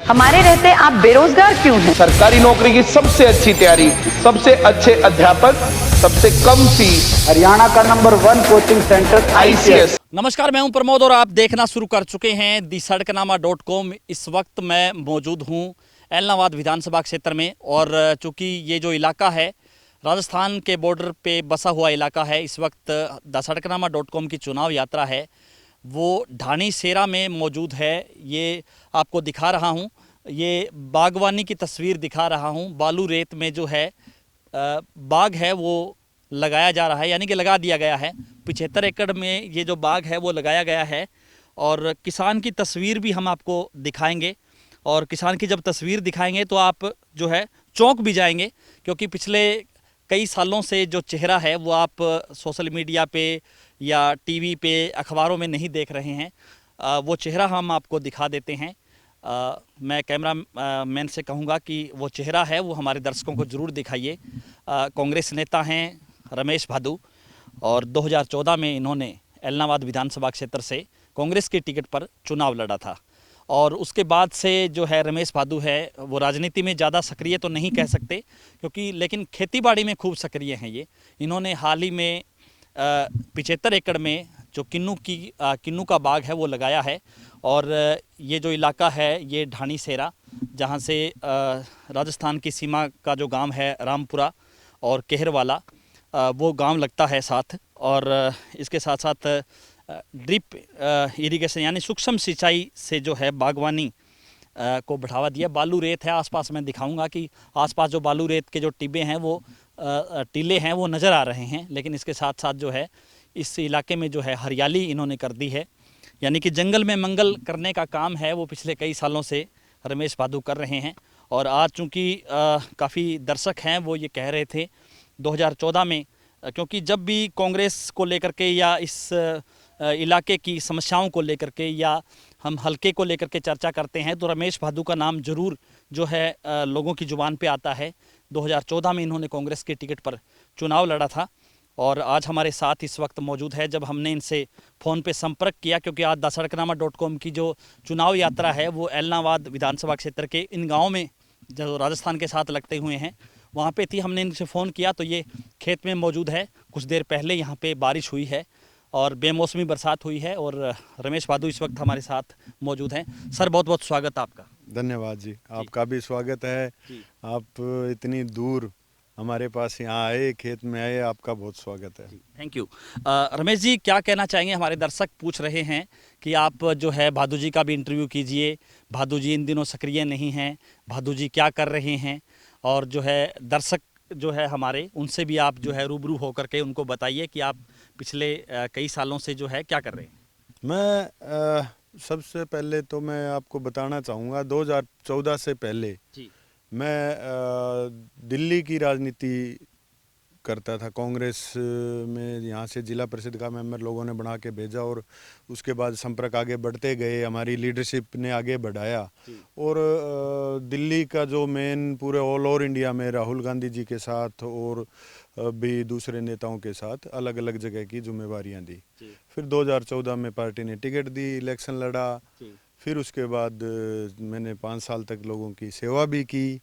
हमारे रहते आप बेरोजगार क्यों हैं? सरकारी नौकरी की सबसे अच्छी तैयारी, सबसे अच्छे अध्यापक, सबसे कम फीस, हरियाणा का नंबर 1 कोचिंग सेंटर ICS। नमस्कार, मैं हूं प्रमोद और आप देखना शुरू कर चुके हैं दी सड़कनामा.com। इस वक्त मैं मौजूद हूं ऐलनाबाद विधानसभा क्षेत्र में और चूंकि ये जो इलाका है राजस्थान के बॉर्डर पे बसा हुआ इलाका है, इस वक्त द सड़कनामा.com की चुनाव यात्रा है वो ढाणी सेरा में मौजूद है। ये आपको दिखा रहा हूँ, ये बागवानी की तस्वीर दिखा रहा हूँ। बालू रेत में जो है बाग है वो लगाया जा रहा है, यानी कि लगा दिया गया है। 75 एकड़ में ये जो बाग है वो लगाया गया है और किसान की तस्वीर भी हम आपको दिखाएंगे। और किसान की जब तस्वीर दिखाएंगे तो आप जो है चौंक भी जाएंगे, क्योंकि पिछले कई सालों से जो चेहरा है वो आप सोशल मीडिया पे या टीवी पे अखबारों में नहीं देख रहे हैं। वो चेहरा हम आपको दिखा देते हैं। मैं कैमरा मैन से कहूँगा कि वो चेहरा है वो हमारे दर्शकों को ज़रूर दिखाइए। कांग्रेस नेता हैं रमेश भादु और 2014 में इन्होंने ऐलनाबाद विधानसभा क्षेत्र से कांग्रेस के टिकट पर चुनाव लड़ा था और उसके बाद से जो है रमेश भादु है वो राजनीति में ज़्यादा सक्रिय तो नहीं कह सकते, क्योंकि लेकिन खेतीबाड़ी में खूब सक्रिय हैं ये। इन्होंने हाल ही में 75 एकड़ में जो किन्नू का बाग है वो लगाया है और ये जो इलाका है ये ढाणी सेरा, जहाँ से राजस्थान की सीमा का जो गांव है रामपुरा और केहरवाला, वो गांव लगता है साथ। और इसके साथ साथ ड्रिप इरिगेशन यानी सूक्ष्म सिंचाई से जो है बागवानी को बढ़ावा दिया। बालू रेत है आसपास, मैं दिखाऊंगा कि आसपास जो बालू रेत के जो टिब्बे हैं वो टीले हैं वो नज़र आ रहे हैं, लेकिन इसके साथ साथ जो है इस इलाके में जो है हरियाली इन्होंने कर दी है, यानी कि जंगल में मंगल करने का काम है वो पिछले कई सालों से रमेश भादु कर रहे हैं। और आज चूँकि काफ़ी दर्शक हैं वो ये कह रहे थे 2014 में, क्योंकि जब भी कांग्रेस को लेकर के या इस इलाके की समस्याओं को लेकर के या हम हल्के को लेकर के चर्चा करते हैं तो रमेश भादु का नाम जरूर जो है लोगों की ज़ुबान पे आता है। 2014 में इन्होंने कांग्रेस के टिकट पर चुनाव लड़ा था और आज हमारे साथ इस वक्त मौजूद है। जब हमने इनसे फ़ोन पे संपर्क किया, क्योंकि आज द सड़कनामा.com की जो चुनाव यात्रा है वो ऐलनाबाद विधानसभा क्षेत्र के इन गाँव में जो राजस्थान के साथ लगते हुए हैं वहाँ पे थी, हमने इनसे फ़ोन किया तो ये खेत में मौजूद है। कुछ देर पहले यहाँ पे बारिश हुई है और बेमौसमी बरसात हुई है और रमेश भादु इस वक्त हमारे साथ मौजूद हैं। सर बहुत बहुत स्वागत आपका। धन्यवाद जी, आपका भी स्वागत है। आप इतनी दूर हमारे पास यहाँ आए, खेत में आए, आपका बहुत स्वागत है। Thank you. रमेश जी, क्या कहना चाहेंगे? हमारे दर्शक पूछ रहे हैं कि आप जो है भादु जी का भी इंटरव्यू कीजिए। भादु जी इन दिनों सक्रिय नहीं हैं, भादु जी क्या कर रहे हैं, और जो है दर्शक जो है हमारे उनसे भी आप जो है रूबरू होकर के उनको बताइए कि आप पिछले कई सालों से जो है क्या कर रहे हैं। मैं सबसे पहले तो मैं आपको बताना चाहूँगा 2014 से पहले जी मैं दिल्ली की राजनीति करता था। कांग्रेस में यहाँ से जिला परिषद का मेंबर लोगों ने बना के भेजा और उसके बाद संपर्क आगे बढ़ते गए, हमारी लीडरशिप ने आगे बढ़ाया और दिल्ली का जो मेन पूरे ऑल ओवर इंडिया में राहुल गांधी जी के साथ और भी दूसरे नेताओं के साथ अलग अलग जगह की जिम्मेवारियां दी। फिर 2014 में पार्टी ने टिकट दी, इलेक्शन लड़ा। फिर उसके बाद मैंने 5 साल तक लोगों की सेवा भी की,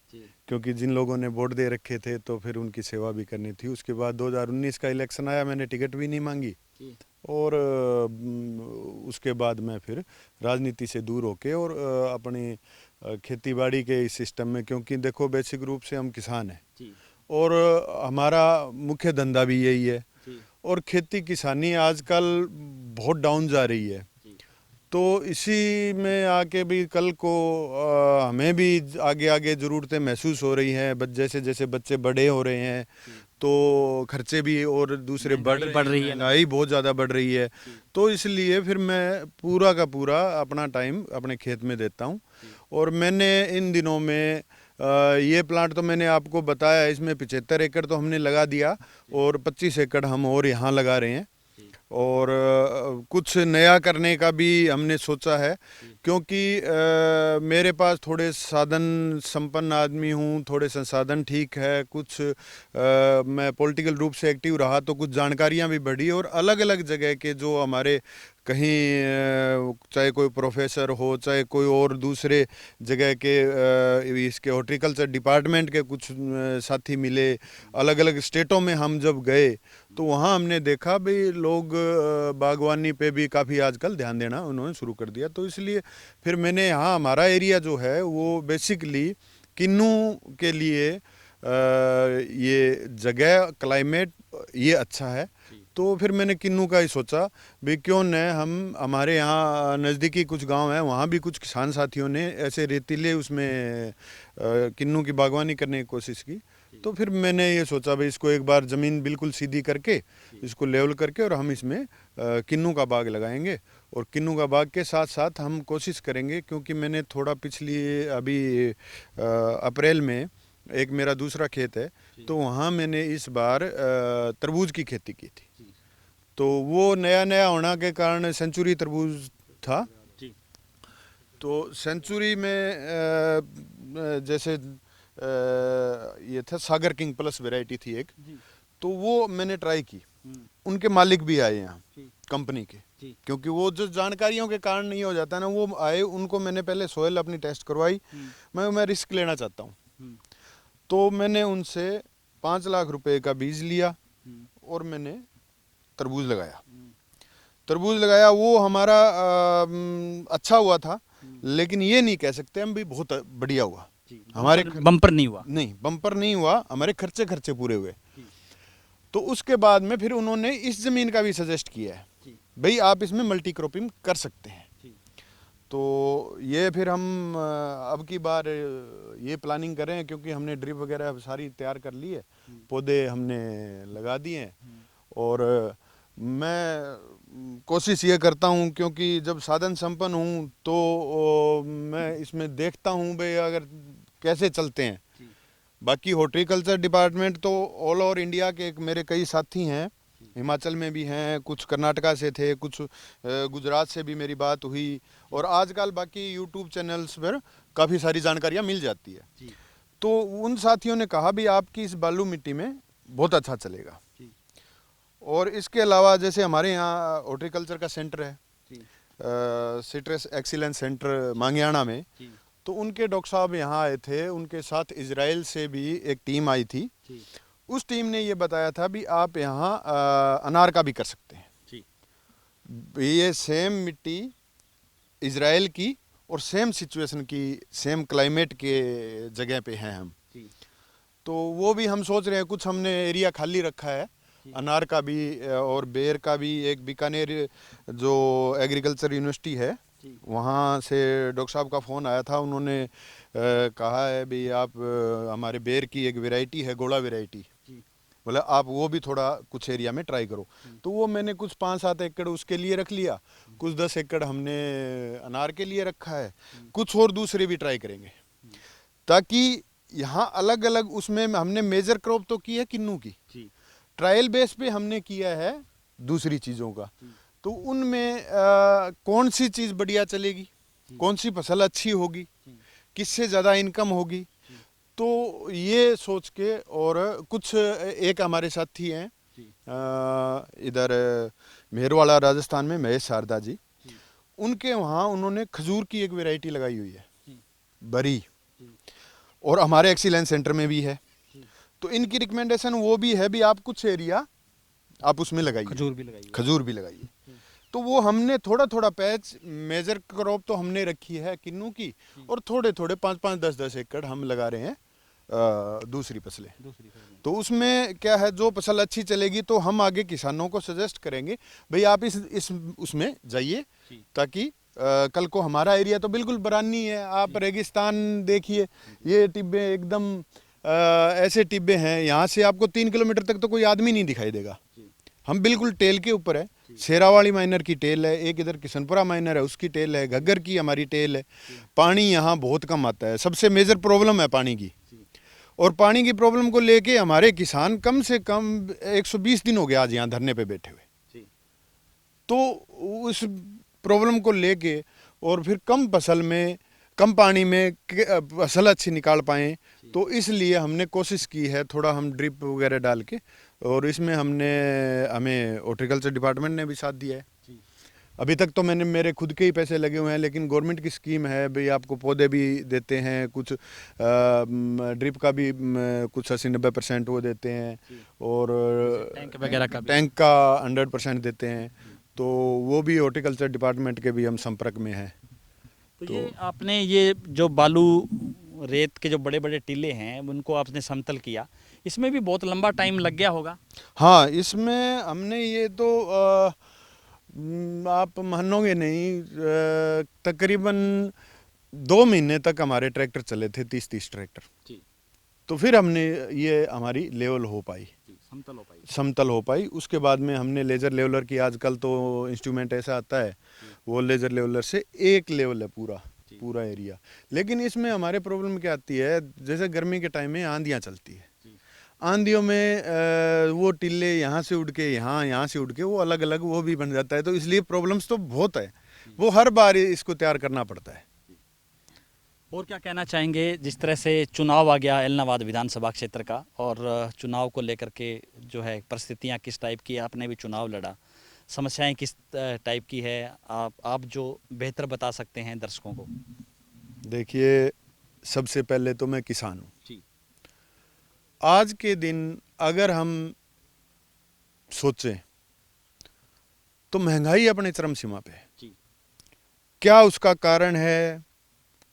क्योंकि जिन लोगों ने वोट दे रखे थे तो फिर उनकी सेवा भी करनी थी। उसके बाद 2019 का इलेक्शन आया, मैंने टिकट भी नहीं मांगी और उसके बाद मैं फिर राजनीति से दूर होके और अपनी खेतीबाड़ी के इस सिस्टम में, क्योंकि देखो बेसिक रूप से हम किसान हैं और हमारा मुख्य धंधा भी यही है और खेती किसानी आजकल बहुत डाउन जा रही है। तो इसी में आके भी कल को हमें भी आगे आगे ज़रूरतें महसूस हो रही हैं। जैसे जैसे बच्चे बड़े हो रहे हैं तो खर्चे भी और दूसरे बढ़ रही है, महंगाई बहुत ज़्यादा बढ़ रही है। तो इसलिए फिर मैं पूरा का पूरा अपना टाइम अपने खेत में देता हूँ। और मैंने इन दिनों में ये प्लांट तो मैंने आपको बताया, इसमें 75 एकड़ तो हमने लगा दिया और 25 एकड़ हम और यहाँ लगा रहे हैं और कुछ नया करने का भी हमने सोचा है, क्योंकि मेरे पास थोड़े साधन संपन्न आदमी हूँ, थोड़े संसाधन ठीक है, कुछ मैं पॉलिटिकल रूप से एक्टिव रहा तो कुछ जानकारियाँ भी बढ़ी और अलग अलग जगह के जो हमारे कहीं चाहे कोई प्रोफेसर हो, चाहे कोई और दूसरे जगह के इसके हॉर्टिकल्चर डिपार्टमेंट के कुछ साथी मिले, अलग अलग स्टेटों में हम जब गए तो वहाँ हमने देखा भाई लोग बागवानी पे भी काफ़ी आजकल ध्यान देना उन्होंने शुरू कर दिया। तो इसलिए फिर मैंने यहाँ हमारा एरिया जो है वो बेसिकली किन्नू के लिए ये जगह क्लाइमेट ये अच्छा है, तो फिर मैंने किन्नू का ही सोचा भी क्यों न हम हमारे यहाँ नज़दीकी कुछ गांव हैं वहाँ भी कुछ किसान साथियों ने ऐसे रेतीले उसमें किन्नू की बागवानी करने की कोशिश की। तो फिर मैंने ये सोचा भाई इसको एक बार ज़मीन बिल्कुल सीधी करके इसको लेवल करके और हम इसमें किन्नू का बाग लगाएंगे। और किन्नू का बाग के साथ साथ हम कोशिश करेंगे, क्योंकि मैंने थोड़ा पिछली अभी अप्रैल में एक मेरा दूसरा खेत है तो वहाँ मैंने इस बार तरबूज की खेती की थी। तो वो नया नया होने के कारण सेंचुरी तरबूज था। तो सेंचुरी में जैसे ये था सागर किंग प्लस वैरायटी थी एक, तो वो मैंने ट्राई की। उनके मालिक भी आए यहाँ कंपनी के, क्योंकि वो जो जानकारियों के कारण नहीं हो जाता ना, वो आए, उनको मैंने पहले सोयल अपनी टेस्ट करवाई। मैं रिस्क लेना चाहता हूँ, तो मैंने उनसे 5 लाख रुपए का बीज लिया और मैंने तरबूज लगाया। वो हमारा अच्छा हुआ था, लेकिन ये नहीं कह सकते हम भी बहुत बढ़िया हुआ। हमारे बम्पर नहीं हुआ, नहीं बम्पर नहीं हुआ, हमारे खर्चे पूरे हुए। तो उसके बाद में फिर उन्होंने इस जमीन का भी सजेस्ट किया है भाई आप इसमें मल्टी क्रॉपिंग कर सकते हैं। तो ये फिर हम अब की बार ये प्लानिंग कर रहे हैं, क्योंकि हमने ड्रिप वगैरह सारी तैयार कर ली है, पौधे हमने लगा दिए हैं। और मैं कोशिश ये करता हूँ, क्योंकि जब साधन संपन्न हूँ तो मैं इसमें देखता हूँ भाई अगर कैसे चलते हैं। बाकी हॉर्टिकल्चर डिपार्टमेंट तो ऑल ओवर इंडिया के मेरे कई साथी हैं, हिमाचल में भी हैं, कुछ कर्नाटका से थे, कुछ गुजरात से भी मेरी बात हुई। और आजकल बाकी यूट्यूब चैनल्स पर काफ़ी सारी जानकारियाँ मिल जाती है। तो उन साथियों ने कहा भी आपकी इस बालू मिट्टी में बहुत अच्छा चलेगा। और इसके अलावा जैसे हमारे यहाँ हॉर्टिकल्चर का सेंटर है, सिट्रस एक्सीलेंस सेंटर मांगियाना में, तो उनके डॉक्टर साहब यहाँ आए थे, उनके साथ इजराइल से भी एक टीम आई थी। उस टीम ने ये बताया था भी आप यहाँ अनार का भी कर सकते हैं। ये सेम मिट्टी इजराइल की और सेम सिचुएशन की, सेम क्लाइमेट के जगह पे हैं हम। तो वो भी हम सोच रहे हैं, कुछ हमने एरिया खाली रखा है अनार का भी और बेर का भी। एक बीकानेर जो एग्रीकल्चर यूनिवर्सिटी है वहाँ से डॉक्टर साहब का फ़ोन आया था, उन्होंने कहा है भी आप हमारे बेर की एक वैरायटी है गोला वैरायटी, बोला आप वो भी थोड़ा कुछ एरिया में ट्राई करो। तो वो मैंने कुछ 5-7 एकड़ उसके लिए रख लिया, कुछ 10 एकड़ हमने अनार के लिए रखा है, कुछ और दूसरे भी ट्राई करेंगे, ताकि यहाँ अलग अलग उसमें हमने मेजर क्रॉप तो की है किन्नू की, ट्रायल बेस पे हमने किया है दूसरी चीज़ों का। तो उनमें कौन सी चीज़ बढ़िया चलेगी, कौन सी फसल अच्छी होगी, किससे ज़्यादा इनकम होगी, तो ये सोच के। और कुछ एक हमारे साथी हैं इधर मेहरवाड़ा राजस्थान में, महेश शारदा जी, उनके वहाँ उन्होंने खजूर की एक वैरायटी लगाई हुई है बरी, और हमारे एक्सीलेंस सेंटर में भी है। तो इनकी रिकमेंडेशन वो भी है भी आप कुछ एरिया आप उसमें लगाइए, खजूर भी लगाइए। तो वो हमने थोड़ा थोड़ा पैच, मेजर क्रॉप तो हमने रखी है किन्नू की, और थोड़े थोड़े 5-5, 10-10 एकड़ हम लगा रहे हैं दूसरी फसलें। तो उसमें क्या है, जो फसल अच्छी चलेगी तो हम आगे किसानों को सजेस्ट करेंगे भाई आप इस उसमें जाइए, ताकि कल को हमारा एरिया तो बिल्कुल बरानी है, आप रेगिस्तान देखिए, ये टिब्बे एकदम ऐसे टिब्बे हैं, यहाँ से आपको 3 किलोमीटर तक तो कोई आदमी नहीं दिखाई देगा। हम बिल्कुल टेल के ऊपर है, शेरावाली माइनर की टेल है, एक इधर किशनपुरा माइनर है उसकी टेल है, घग्गर की हमारी टेल है। पानी यहाँ बहुत कम आता है, सबसे मेजर प्रॉब्लम है पानी की। और पानी की प्रॉब्लम को लेके हमारे किसान कम से कम 120 दिन हो गया आज यहाँ धरने पे बैठे हुए। तो उस प्रॉब्लम को लेके और फिर कम फसल में, कम पानी में फसल अच्छी निकाल पाएँ, तो इसलिए हमने कोशिश की है थोड़ा हम ड्रिप वगैरह डाल के, और इसमें हमें हॉर्टिकल्चर डिपार्टमेंट ने भी साथ दिया है। अभी तक तो मैंने मेरे खुद के ही पैसे लगे हुए हैं, लेकिन गवर्नमेंट की स्कीम है भाई, आपको पौधे भी देते हैं, कुछ ड्रिप का भी कुछ 80-90% वो देते हैं, और टैंक वगैरह का भी। टैंक का 100% देते हैं। तो वो भी हॉर्टिकल्चर डिपार्टमेंट के भी हम संपर्क में हैं। तो ये आपने ये जो बालू रेत के जो बड़े बड़े टीले हैं उनको आपने समतल किया, इसमें भी बहुत लंबा टाइम लग गया होगा। हाँ, इसमें हमने ये तो आप मानोगे नहीं, तकरीबन 2 महीने तक हमारे ट्रैक्टर चले थे, 30-30 ट्रैक्टर। जी। तो फिर हमने ये हमारी लेवल हो पाई, समतल हो पाई। उसके बाद में हमने लेज़र लेवलर की, आजकल तो इंस्ट्रूमेंट ऐसा आता है, वो लेज़र लेवलर से एक लेवल है पूरा एरिया। लेकिन इसमें हमारे प्रॉब्लम क्या आती है, जैसे गर्मी के टाइम में आंधियाँ चलती है, आंधियों में वो टिल्ले यहाँ से उड़ के यहाँ से उड़ के वो अलग अलग वो भी बन जाता है। तो इसलिए प्रॉब्लम्स तो बहुत है, वो हर बार इसको तैयार करना पड़ता है। और क्या कहना चाहेंगे, जिस तरह से चुनाव आ गया एलनाबाद विधानसभा क्षेत्र का, और चुनाव को लेकर के जो है परिस्थितियां किस टाइप की है, आपने भी चुनाव लड़ा, समस्याएं किस टाइप की है, आप जो बेहतर बता सकते हैं दर्शकों को। देखिए, सबसे पहले तो मैं किसान हूँ। आज के दिन अगर हम सोचें तो महंगाई अपने चरम सीमा पे है। क्या उसका कारण है,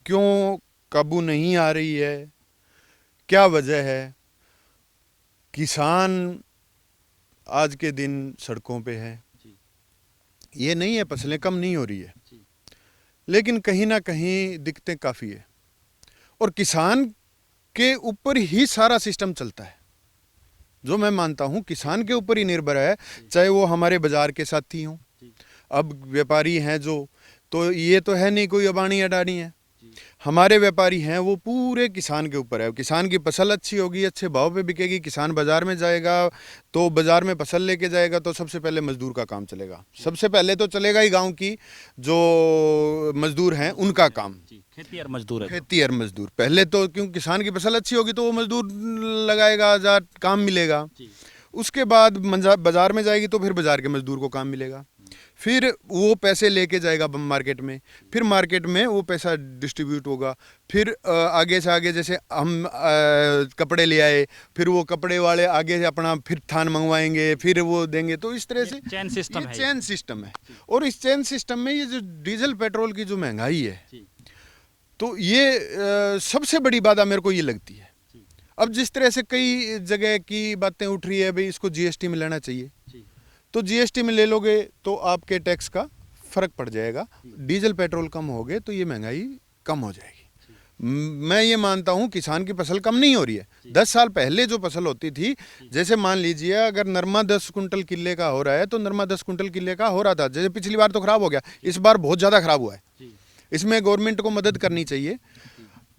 क्यों काबू नहीं आ रही है, क्या वजह है? किसान आज के दिन सड़कों पे है। ये नहीं है फसलें कम नहीं हो रही है, लेकिन कहीं ना कहीं दिक्कतें काफ़ी है, और किसान के ऊपर ही सारा सिस्टम चलता है। जो मैं मानता हूँ किसान के ऊपर ही निर्भर है, चाहे वो हमारे बाजार के साथी हों, अब व्यापारी हैं जो, तो ये तो है नहीं कोई अबानी अडानी है, हमारे व्यापारी हैं वो पूरे किसान के ऊपर है। किसान की फसल अच्छी होगी, अच्छे भाव पे बिकेगी, किसान बाजार में जाएगा, तो बाजार में फसल लेके जाएगा, तो सबसे पहले मजदूर का काम चलेगा। सबसे पहले तो चलेगा ही गांव की जो मजदूर हैं उनका काम, खेतीहर मजदूर है, खेतीहर मजदूर पहले तो, क्यों किसान की फसल अच्छी होगी तो वो मजदूर लगाएगा, काम मिलेगा। उसके बाद बाजार में जाएगी तो फिर बाजार के मजदूर को काम मिलेगा, फिर वो पैसे लेके जाएगा मार्केट में, फिर मार्केट में वो पैसा डिस्ट्रीब्यूट होगा, फिर आगे से आगे जैसे हम कपड़े ले आए, फिर वो कपड़े वाले आगे से अपना फिर थान मंगवाएंगे, फिर वो देंगे। तो इस तरह से चेन सिस्टम है। और इस चेन सिस्टम में ये जो डीजल पेट्रोल की जो महंगाई है, तो ये सबसे बड़ी बाधा मेरे को ये लगती है। अब जिस तरह से कई जगह की बातें उठ रही है, भाई इसको जीएसटी में लेना चाहिए, तो जीएसटी में ले लोगे तो आपके टैक्स का फर्क पड़ जाएगा, डीजल पेट्रोल कम हो गए तो ये महंगाई कम हो जाएगी। मैं ये मानता हूँ किसान की फसल कम नहीं हो रही है। 10 साल पहले जो फसल होती थी, जैसे मान लीजिए अगर नरमा 10 कुंटल किले का हो रहा है, तो नरमा 10 कुंटल किले का हो रहा था। जैसे पिछली बार तो खराब हो गया, इस बार बहुत ज़्यादा खराब हुआ है। इसमें गवर्नमेंट को मदद करनी चाहिए।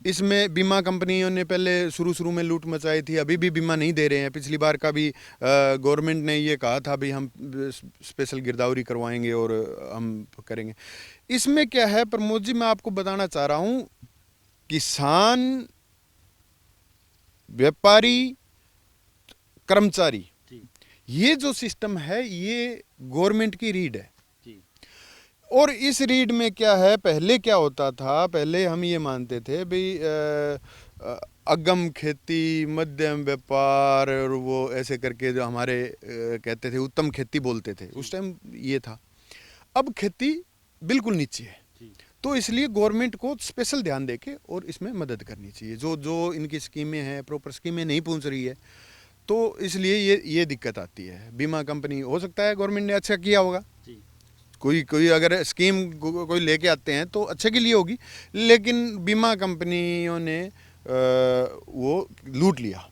इसमें बीमा कंपनियों ने पहले शुरू में लूट मचाई थी, अभी भी बीमा नहीं दे रहे हैं। पिछली बार का भी गवर्नमेंट ने ये कहा था भी हम स्पेशल गिरदावरी करवाएंगे और हम करेंगे। इसमें क्या है प्रमोद जी, मैं आपको बताना चाह रहा हूँ, किसान, व्यापारी, कर्मचारी, ये जो सिस्टम है ये गवर्नमेंट की रीढ़ है। और इस रीड में क्या है, पहले क्या होता था, पहले हम ये मानते थे भाई अगम खेती, मध्यम व्यापार, और वो ऐसे करके जो हमारे कहते थे उत्तम खेती बोलते थे, उस टाइम ये था। अब खेती बिल्कुल नीचे है, तो इसलिए गवर्नमेंट को स्पेशल ध्यान देके और इसमें मदद करनी चाहिए। जो इनकी स्कीमें हैं, प्रॉपर स्कीमें नहीं पहुंच रही है, तो इसलिए ये दिक्कत आती है। बीमा कंपनी, हो सकता है गवर्नमेंट ने अच्छा किया होगा, कोई अगर स्कीम कोई लेके आते हैं तो अच्छे के लिए होगी, लेकिन बीमा कंपनियों ने वो लूट लिया,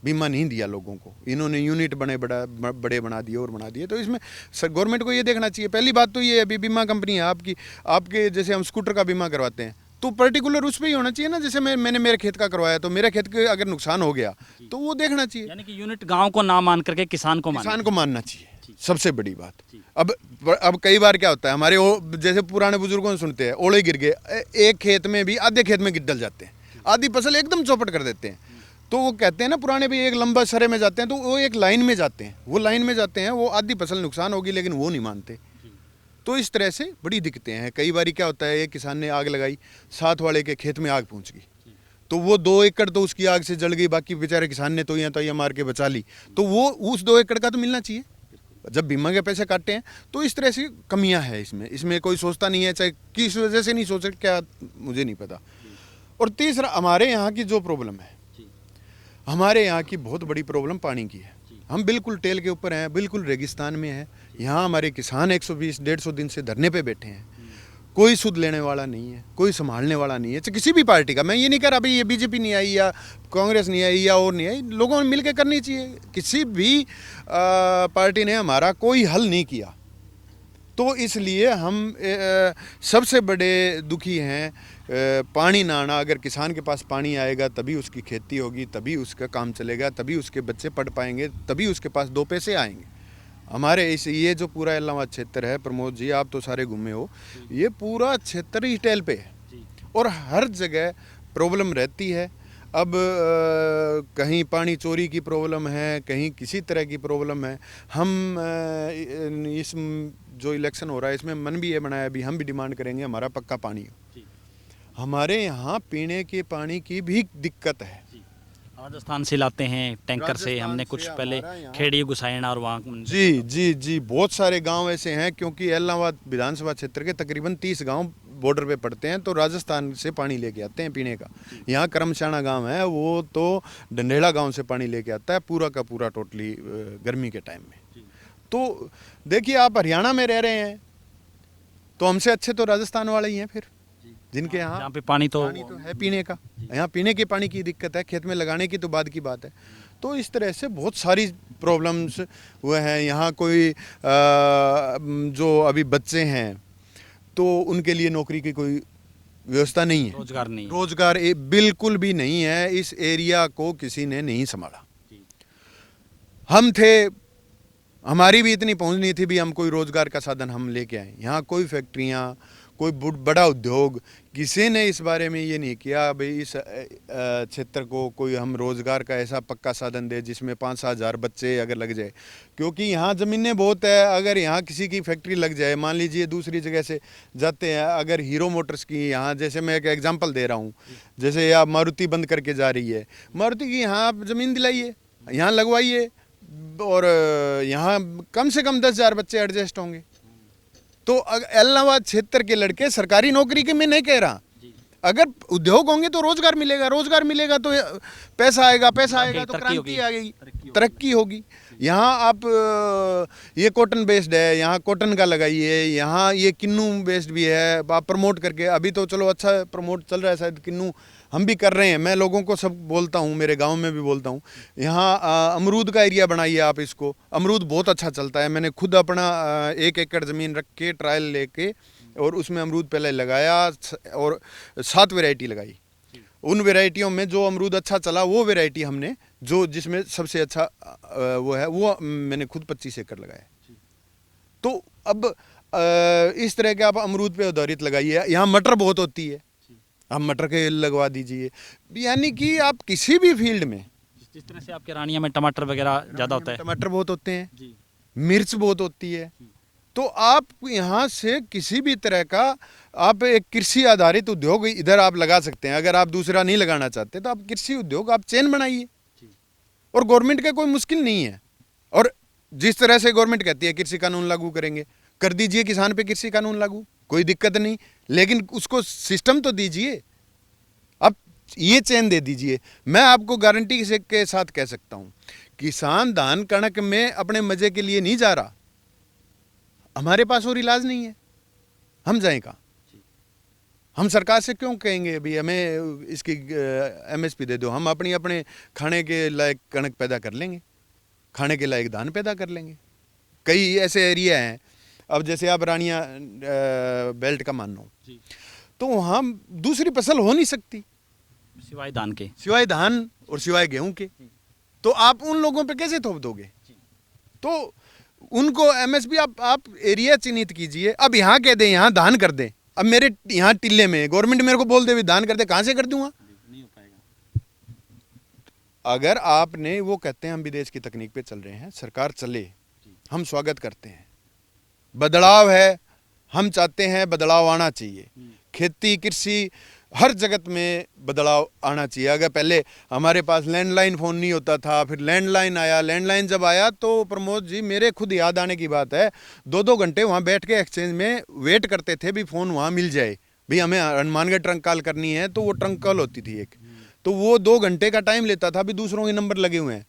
बीमा नहीं दिया लोगों को। इन्होंने यूनिट बड़े बना दिए और बना दिए। तो इसमें गवर्नमेंट को ये देखना चाहिए। पहली बात तो ये अभी बीमा कंपनी है आपके जैसे हम स्कूटर का बीमा करवाते हैं, तो पर्टिकुलर उस पर ही होना चाहिए ना। जैसे मैंने मेरे खेत का करवाया, तो मेरे खेत के अगर नुकसान हो गया तो वो देखना चाहिए। यानी कि यूनिट गांव को ना मान करके किसान को मानना चाहिए, सबसे बड़ी बात। अब कई बार क्या होता है, हमारे जैसे पुराने बुजुर्गों से सुनते हैं, ओले गिर गए, एक खेत में भी आधे खेत में गिर जाते हैं, आधी फसल एकदम चौपट कर देते हैं। तो वो कहते हैं ना पुराने भी, एक लंबा सरे में जाते हैं तो वो एक लाइन में जाते हैं, वो आधी फसल नुकसान होगी, लेकिन वो नहीं मानते। तो इस तरह से बड़ी दिक्कतें हैं। कई बार क्या होता है, एक किसान ने आग लगाई, साथ वाले के खेत में आग पहुंच गई, तो वो 2 एकड़ तो उसकी आग से जल गई, बाकी बेचारे किसान ने तो यहाँ मार के बचा ली, तो वो उस 2 एकड़ का तो मिलना चाहिए जब बीमा के पैसे काटते हैं। तो इस तरह से कमियां हैं इसमें कोई सोचता नहीं है, चाहे किस वजह से नहीं सोच, क्या मुझे नहीं पता। और तीसरा, हमारे यहाँ की जो प्रॉब्लम है, हमारे यहाँ की बहुत बड़ी प्रॉब्लम पानी की है। हम बिल्कुल टेल के ऊपर हैं, बिल्कुल रेगिस्तान में है। यहाँ हमारे किसान 120-150 दिन से धरने पे बैठे हैं, कोई सुध लेने वाला नहीं है, कोई संभालने वाला नहीं है, चाहे किसी भी पार्टी का। मैं ये नहीं कह रहा भाई ये बीजेपी नहीं आई या कांग्रेस नहीं आई या और नहीं आई, लोगों ने मिलकर करनी चाहिए। किसी भी पार्टी ने हमारा कोई हल नहीं किया, तो इसलिए हम सबसे बड़े दुखी हैं। पानी ना आना, अगर किसान के पास पानी आएगा तभी उसकी खेती होगी, तभी उसका काम चलेगा, तभी उसके बच्चे पढ़ पाएंगे, तभी उसके पास 2 पैसे आएंगे। हमारे ये जो पूरा इलाहाबाद क्षेत्र है, प्रमोद जी आप तो सारे घूमे हो, ये पूरा क्षेत्र ही टेल पे है और हर जगह प्रॉब्लम रहती है। अब कहीं पानी चोरी की प्रॉब्लम है, कहीं किसी तरह की प्रॉब्लम है। हम इस जो इलेक्शन हो रहा है इसमें मन भी ये बनाया, अभी हम भी डिमांड करेंगे हमारा पक्का पानी हो। हमारे यहाँ पीने के पानी की भी दिक्कत है। राजस्थान से लाते हैं टैंकर से, हमने कुछ पहले खेड़ी गुसाइण और वहाँ जी जी जी बहुत सारे गांव ऐसे हैं, क्योंकि इलाहाबाद विधानसभा क्षेत्र के तकरीबन 30 गांव बॉर्डर पे पड़ते हैं, तो राजस्थान से पानी लेके आते हैं पीने का। यहाँ करमशाना गांव है, वो तो डंडेला गांव से पानी लेके आता है पूरा का पूरा, टोटली गर्मी के टाइम में। तो देखिए, आप हरियाणा में रह रहे हैं तो हमसे अच्छे तो राजस्थान वाले ही हैं फिर, जिनके यहाँ पे पानी तो है पीने का। यहाँ पीने के पानी की दिक्कत है, खेत में लगाने की तो बाद की बात है। तो इस तरह से बहुत सारी प्रॉब्लम्स हुए हैं। यहाँ कोई जो अभी बच्चे हैं तो उनके लिए नौकरी की कोई व्यवस्था नहीं है, रोजगार बिल्कुल भी नहीं है। इस एरिया को किसी ने नहीं संभाला। हम थे, हमारी भी इतनी पहुंच नहीं थी भी हम कोई रोजगार का साधन हम लेके आए। यहाँ कोई फैक्ट्रियाँ, कोई बड़ा उद्योग, किसी ने इस बारे में ये नहीं किया भाई इस क्षेत्र को कोई हम रोज़गार का ऐसा पक्का साधन दे जिसमें 5-7 हज़ार बच्चे अगर लग जाए। क्योंकि यहाँ ज़मीनें बहुत है, अगर यहाँ किसी की फैक्ट्री लग जाए, मान लीजिए दूसरी जगह से जाते हैं, अगर हीरो मोटर्स की यहाँ, जैसे मैं एक एग्जांपल दे रहा हूँ, जैसे आप मारुति बंद करके जा रही है, मारुति की यहाँ आप ज़मीन दिलाइए, यहाँ लगवाइए और यहाँ कम से कम 10,000 बच्चे एडजस्ट होंगे। तो इलाहाबाद क्षेत्र के लड़के सरकारी नौकरी के, मैं नहीं कह रहा, अगर उद्योग होंगे तो रोजगार मिलेगा, रोजगार मिलेगा तो पैसा आएगा, पैसा आएगा तो क्रांति आएगी, तरक्की होगी। यहाँ आप ये कॉटन बेस्ड है, यहाँ कॉटन का लगाइए, यहाँ ये किन्नू बेस्ड भी है, आप प्रमोट करके, अभी तो चलो अच्छा प्रमोट चल रहा है शायद किन्नू, हम भी कर रहे हैं। मैं लोगों को सब बोलता हूँ, मेरे गांव में भी बोलता हूँ, यहाँ अमरूद का एरिया बनाइए आप इसको, अमरूद बहुत अच्छा चलता है। मैंने खुद अपना 1 एकड़ ज़मीन रख के ट्रायल लेके और उसमें अमरूद पहले लगाया और 7 वैरायटी लगाई। उन वैरायटियों में जो अमरूद अच्छा चला वो वैरायटी हमने, जो जिसमें सबसे अच्छा वो है, वो मैंने खुद 25 एकड़ लगाया। तो अब इस तरह के आप अमरूद पे आधारित लगाइए। यहाँ मटर बहुत होती है, आप मटर के लगवा दीजिए। यानी कि आप किसी भी फील्ड में, जिस तरह से आपके रानिया में टमाटर वगैरह ज़्यादा होता है, टमाटर बहुत होते हैं, मिर्च बहुत होती है, तो आप यहाँ से किसी भी तरह का आप एक कृषि आधारित उद्योग इधर आप लगा सकते हैं। अगर आप दूसरा नहीं लगाना चाहते तो आप कृषि उद्योग आप चेन बनाइए, और गवर्नमेंट का कोई मुश्किल नहीं है। और जिस तरह से गवर्नमेंट कहती है कृषि कानून लागू करेंगे, कर दीजिए किसान पे कृषि कानून लागू, कोई दिक्कत नहीं, लेकिन उसको सिस्टम तो दीजिए, अब ये चेन दे दीजिए। मैं आपको गारंटी के साथ कह सकता हूँ, किसान धान कणक में अपने मजे के लिए नहीं जा रहा। हमारे पास और इलाज नहीं है, हम जाएं कहाँ? हम सरकार से क्यों कहेंगे भाई हमें इसकी MSP दे दो? हम अपने खाने के लायक कणक पैदा कर लेंगे, खाने के लायक धान पैदा कर लेंगे। कई ऐसे एरिया हैं, अब जैसे आप रानिया बेल्ट का मान लो, तो वहाँ दूसरी फसल हो नहीं सकती सिवाय धान के, सिवाय धान और सिवाय गेहूं के। तो आप उन लोगों पे कैसे थोप दोगे? तो उनको MSP आप एरिया चिन्हित कीजिए। अब यहाँ कह दें यहाँ धान कर दें, अब मेरे यहाँ टिल्ले में गवर्नमेंट मेरे को बोल दे भी धान कर दे, कहाँ से कर दूंगा? नहीं हो पाएगा। अगर आपने, वो कहते हैं हम विदेश की तकनीक पे चल रहे हैं, सरकार चले, हम स्वागत करते हैं, बदलाव है, हम चाहते हैं बदलाव आना चाहिए, खेती कृषि हर जगत में बदलाव आना चाहिए। अगर पहले हमारे पास लैंडलाइन फ़ोन नहीं होता था, फिर लैंडलाइन आया, लैंडलाइन जब आया तो प्रमोद जी मेरे खुद याद आने की बात है, 2-2 घंटे वहाँ बैठ के एक्सचेंज में वेट करते थे भी फ़ोन वहाँ मिल जाए, भी हमें हनुमानगढ़ ट्रंक कॉल करनी है तो वो ट्रंक कॉल होती थी एक, तो वो 2 घंटे का टाइम लेता था, भी दूसरों के नंबर लगे हुए हैं।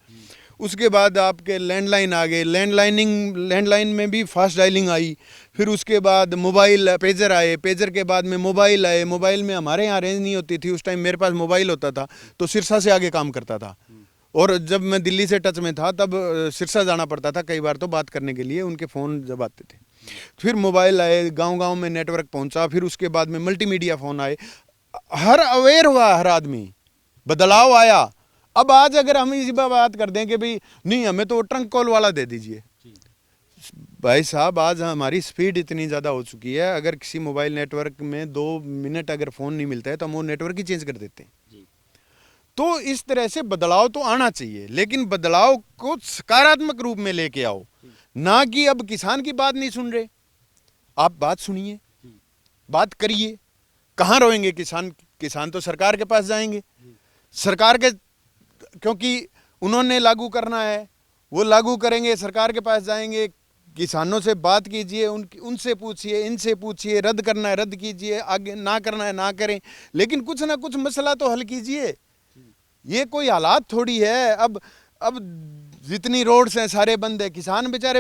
उसके बाद आपके लैंडलाइन आ गए, लैंडलाइन में भी फास्ट डायलिंग आई, फिर उसके बाद मोबाइल पेजर आए, पेजर के बाद में मोबाइल आए, मोबाइल में हमारे यहाँ रेंज नहीं होती थी, उस टाइम मेरे पास मोबाइल होता था तो सिरसा से आगे काम करता था, और जब मैं दिल्ली से टच में था तब सिरसा जाना पड़ता था कई बार तो बात करने के लिए, उनके फ़ोन जब आते थे। फिर मोबाइल आए, गांव-गांव में नेटवर्क पहुंचा, फिर उसके बाद में मल्टीमीडिया फ़ोन आए, हर अवेयर हुआ हर आदमी, बदलाव आया। अब आज अगर हम इसी बात कर दें कि भाई नहीं हमें तो ट्रंक कॉल वाला दे दीजिए, भाई साहब आज हमारी स्पीड इतनी ज़्यादा हो चुकी है, अगर किसी मोबाइल नेटवर्क में 2 मिनट अगर फ़ोन नहीं मिलता है तो हम वो नेटवर्क ही चेंज कर देते हैं। तो इस तरह से बदलाव तो आना चाहिए, लेकिन बदलाव को सकारात्मक रूप में लेके आओ, ना कि अब किसान की बात नहीं सुन रहे। आप बात सुनिए, बात करिए, कहाँ रोएंगे किसान? किसान तो सरकार के पास जाएंगे, सरकार के, क्योंकि उन्होंने लागू करना है, वो लागू करेंगे, सरकार के पास जाएंगे, किसानों से बात कीजिए, उनसे पूछिए, इनसे पूछिए, रद्द करना है रद्द कीजिए, आगे ना करना है ना करें, लेकिन कुछ ना कुछ मसला तो हल कीजिए। ये कोई हालात थोड़ी है, अब जितनी रोड्स हैं सारे बंद है, किसान बेचारे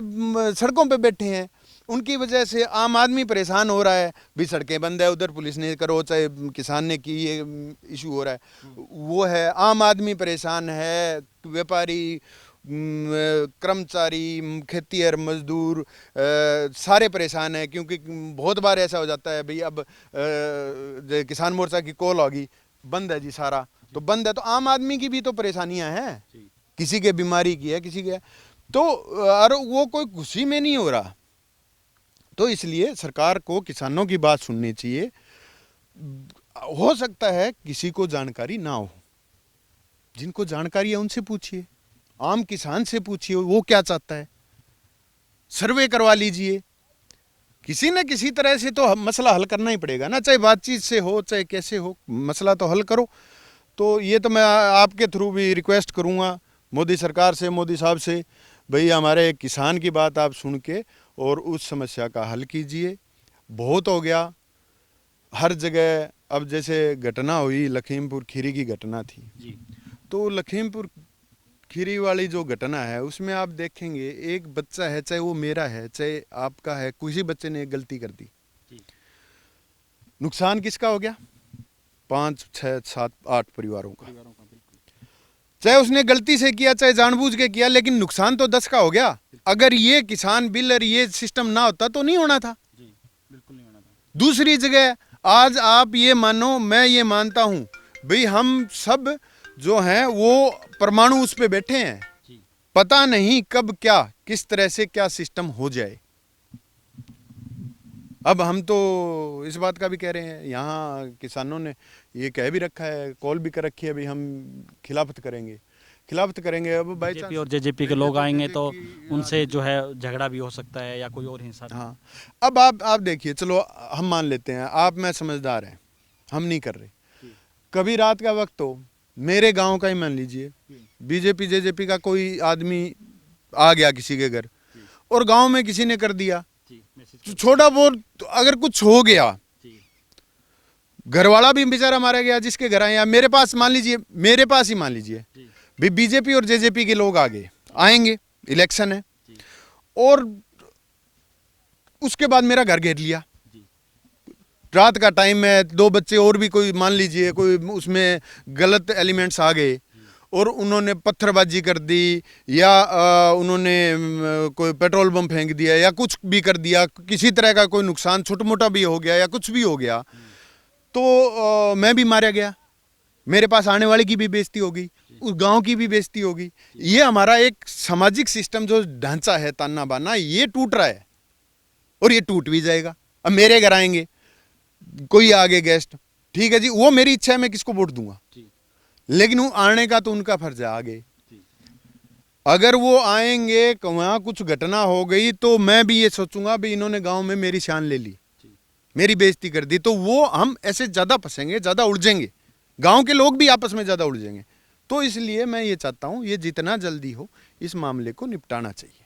सड़कों पे बैठे हैं, उनकी वजह से आम आदमी परेशान हो रहा है, भी सड़कें बंद है, उधर पुलिस ने करो चाहे किसान ने की, ये इशू हो रहा है, वो है, आम आदमी परेशान है, व्यापारी, कर्मचारी, खेतीहर मजदूर सारे परेशान हैं, क्योंकि बहुत बार ऐसा हो जाता है भाई अब किसान मोर्चा की कॉल होगी, बंद है जी सारा, तो बंद है, तो आम आदमी की भी तो परेशानियां हैं, किसी के बीमारी की है, किसी के, तो और वो कोई खुशी में नहीं हो रहा। तो इसलिए सरकार को किसानों की बात सुननी चाहिए। हो सकता है किसी को जानकारी ना हो, जिनको जानकारी है उनसे पूछिए, आम किसान से पूछिए वो क्या चाहता है, सर्वे करवा लीजिए, किसी न किसी तरह से तो मसला हल करना ही पड़ेगा ना, चाहे बातचीत से हो चाहे कैसे हो, मसला तो हल करो। तो ये तो मैं आपके थ्रू भी रिक्वेस्ट करूँगा मोदी सरकार से, मोदी साहब से, भाई हमारे किसान की बात आप सुन के और उस समस्या का हल कीजिए। बहुत हो गया हर जगह, अब जैसे घटना हुई लखीमपुर खीरी की घटना थी जी, तो लखीमपुर खीरी वाली जो घटना है उसमें आप देखेंगे एक बच्चा है, चाहे वो मेरा है चाहे आपका है, किसी बच्चे ने एक गलती कर दी, नुकसान किसका हो गया? 5, 6, 7, 8 परिवारों का, चाहे उसने गलती से किया चाहे जानबूझ के किया, लेकिन नुकसान तो 10 का हो गया। अगर ये किसान बिल और ये सिस्टम ना होता तो नहीं होना था जी, बिल्कुल नहीं होना था। दूसरी जगह आज आप ये मानो, मैं ये मानता हूं भाई हम सब जो हैं वो परमाणु उस पे बैठे हैं, पता नहीं कब क्या किस तरह से क्या सिस्टम हो जाए। अब हम तो इस बात का भी कह रहे हैं, यहाँ किसानों ने ये कह भी रखा है, कॉल भी कर रखी है, भाई हम खिलाफत करेंगे। अब बाई चांस और जेजेपी के लोग आएंगे तो उनसे जो है झगड़ा भी हो सकता है या कोई और हिंसा। हाँ, अब आप देखिए, चलो हम मान लेते हैं आप मैं समझदार हैं, हम नहीं कर रहे, कभी रात का वक्त हो, मेरे गांव का ही मान लीजिए, बीजेपी जेजेपी का कोई आदमी आ गया किसी के घर और गांव में किसी ने कर दिया, तो छोटा बहुत अगर कुछ हो गया, घर वाला भी बेचारा मारा गया जिसके घर आए, या मेरे पास मान लीजिए, मेरे पास ही मान लीजिए भी बीजेपी और जेजेपी के लोग आगे आएंगे, इलेक्शन है, और उसके बाद मेरा घर घेर लिया, रात का टाइम है, 2 बच्चे और भी कोई मान लीजिए कोई उसमें गलत एलिमेंट्स आ गए और उन्होंने पत्थरबाजी कर दी या उन्होंने कोई पेट्रोल बम फेंक दिया या कुछ भी कर दिया, किसी तरह का कोई नुकसान छोटा मोटा भी हो गया या कुछ भी हो गया, तो मैं भी मारा गया, मेरे पास आने वाले की भी बेइज्जती होगी, उस गांव की भी बेइज्जती होगी। ये हमारा एक सामाजिक सिस्टम जो ढांचा है ताना बाना, ये टूट रहा है और ये टूट भी जाएगा। अब मेरे घर आएंगे कोई आगे गेस्ट, ठीक है जी, वो मेरी इच्छा है, मैं किसको वोट दूंगा, लेकिन वो आने का तो उनका फर्ज है आगे। अगर वो आएंगे वहां कुछ घटना हो गई तो मैं भी ये सोचूंगा भी इन्होंने गांव में मेरी शान ले ली, मेरी बेइज्जती कर दी, तो वो हम ऐसे ज़्यादा फंसेंगे, ज़्यादा उलझेंगे, गांव के लोग भी आपस में ज़्यादा उलझेंगे। तो इसलिए मैं ये चाहता हूँ ये जितना जल्दी हो इस मामले को निपटाना चाहिए।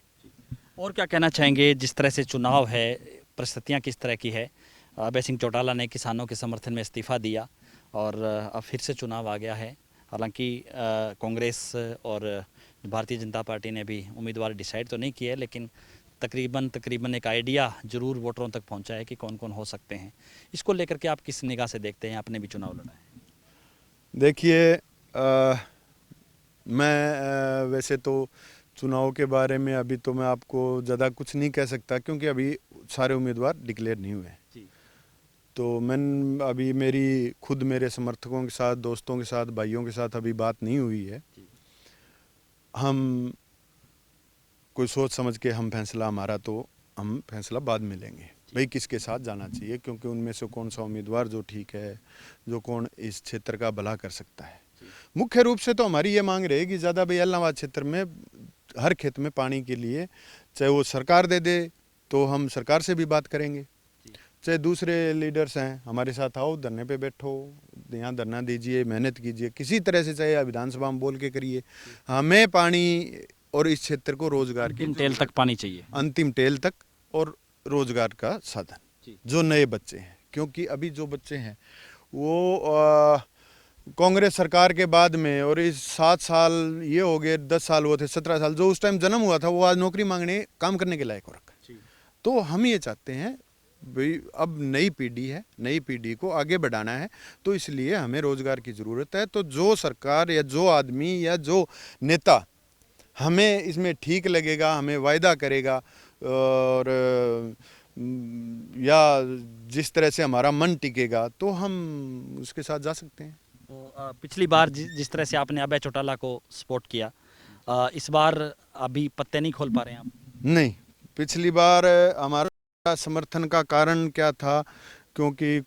और क्या कहना चाहेंगे, जिस तरह से चुनाव है, परिस्थितियाँ किस तरह की है? अभय सिंह चौटाला ने किसानों के समर्थन में इस्तीफा दिया और अब फिर से चुनाव आ गया है। हालांकि कांग्रेस और भारतीय जनता पार्टी ने भी उम्मीदवार डिसाइड तो नहीं किया है, लेकिन तकरीबन एक आइडिया जरूर वोटरों तक पहुंचा है कि कौन कौन हो सकते हैं। इसको लेकर के आप किस निगाह से देखते हैं? आपने भी चुनाव लड़ा है। देखिए, मैं वैसे तो चुनाव के बारे में अभी तो मैं आपको ज़्यादा कुछ नहीं कह सकता, क्योंकि अभी सारे उम्मीदवार डिक्लेयर नहीं हुए हैं। तो मैं अभी मेरी खुद मेरे समर्थकों के साथ, दोस्तों के साथ, भाइयों के साथ अभी बात नहीं हुई है। हम कोई सोच समझ के हम फैसला, हमारा तो हम फैसला बाद में लेंगे भाई किसके साथ जाना चाहिए, क्योंकि उनमें से कौन सा उम्मीदवार जो ठीक है, जो कौन इस क्षेत्र का भला कर सकता है। मुख्य रूप से तो हमारी ये मांग रहेगी ज़्यादा भाई एलनाबाद क्षेत्र में हर खेत में पानी के लिए, चाहे वो सरकार दे दे तो हम सरकार से भी बात करेंगे, चाहे दूसरे लीडर्स हैं हमारे साथ, आओ धरने पे बैठो, यहाँ धरना दीजिए, मेहनत कीजिए किसी तरह से, चाहे विधानसभा में बोल के करिए, हमें पानी और इस क्षेत्र को रोजगार की अंतिम टेल तक पानी चाहिए, अंतिम टेल तक, और रोजगार का साधन जो नए बच्चे हैं, क्योंकि अभी जो बच्चे हैं वो कांग्रेस सरकार के बाद में, और इस 7 साल ये हो गए, 10 साल हुए थे, 17 साल जो उस टाइम जन्म हुआ था वो आज नौकरी मांगने, काम करने के लायक हो रखा। तो हम ये चाहते हैं भाई अब नई पीढ़ी है, नई पीढ़ी को आगे बढ़ाना है, तो इसलिए हमें रोजगार की ज़रूरत है। तो जो सरकार या जो आदमी या जो नेता हमें इसमें ठीक लगेगा, हमें वायदा करेगा, और या जिस तरह से हमारा मन टिकेगा, तो हम उसके साथ जा सकते हैं। तो पिछली बार जिस तरह से आपने अभय चौटाला को सपोर्ट किया, इस बार अभी पत्ते नहीं खोल पा रहे हैं आप? नहीं, पिछली बार हमारा समर्थन का कारण क्या था, क्योंकि